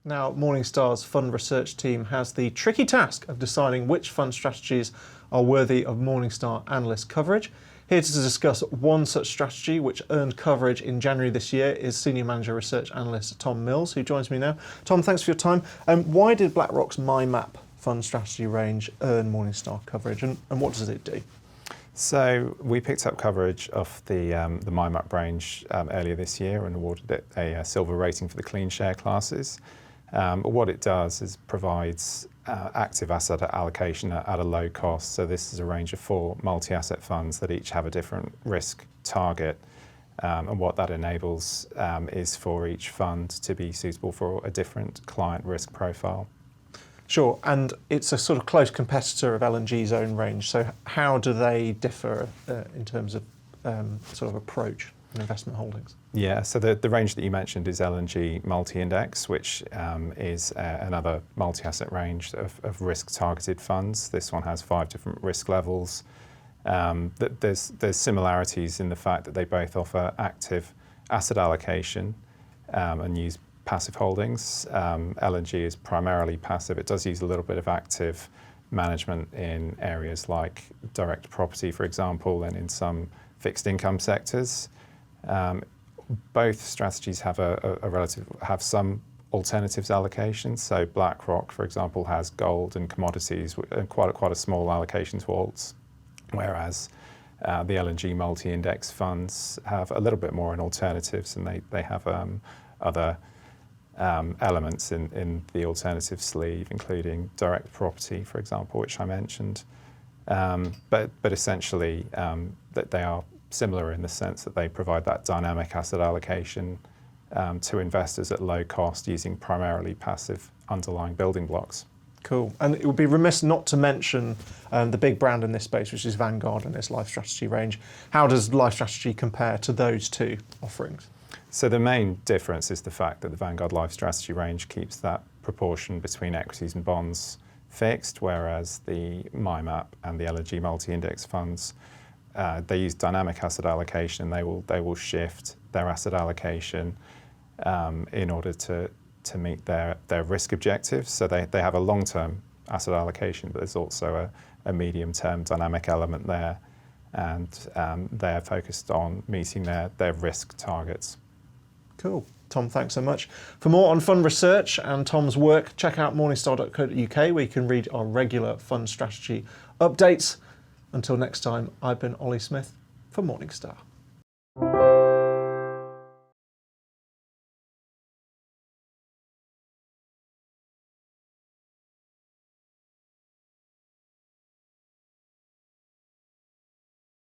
Now, Morningstar's fund research team has the tricky task of deciding which fund strategies are worthy of Morningstar analyst coverage. Here to discuss one such strategy which earned coverage in January this year is Senior Manager Research Analyst Tom Mills, who joins me now. Tom, thanks for your time. Why did BlackRock's MyMap fund strategy range earn Morningstar coverage, and what does it do? So we picked up coverage of the MyMap range earlier this year and awarded it a silver rating for the clean share classes. What it does is provides active asset allocation at a low cost. So this is a range of 4 multi-asset funds that each have a different risk target. And what that enables is for each fund to be suitable for a different client risk profile. Sure, and it's a sort of close competitor of L&G's own range. So how do they differ in terms of sort of approach and investment holdings? Yeah, so the range that you mentioned is L&G Multi-Index, which is another multi-asset range of risk-targeted funds. This one has 5 different risk levels. There's similarities in the fact that they both offer active asset allocation and use passive holdings. L&G is primarily passive. It does use a little bit of active management in areas like direct property, for example, and in some fixed income sectors. Both strategies have have some alternatives allocations. So BlackRock, for example, has gold and commodities and quite a small allocation to alts, whereas the L&G multi-index funds have a little bit more in alternatives, and they have other elements in the alternative sleeve, including direct property, for example, which I mentioned. But essentially, that they are similar in the sense that they provide that dynamic asset allocation to investors at low cost using primarily passive underlying building blocks. Cool. And it would be remiss not to mention the big brand in this space, which is Vanguard and its Life Strategy range. How does Life Strategy compare to those two offerings? So the main difference is the fact that the Vanguard Life Strategy range keeps that proportion between equities and bonds fixed, whereas the MyMap and the L&G multi-index funds, they use dynamic asset allocation. They will shift their asset allocation in order to meet their risk objectives. So they have a long-term asset allocation, but there's also a medium-term dynamic element there, and they're focused on meeting their risk targets. Cool. Tom, thanks so much. For more on fund research and Tom's work, check out morningstar.co.uk, where you can read our regular fund strategy updates. Until next time, I've been Ollie Smith for Morningstar.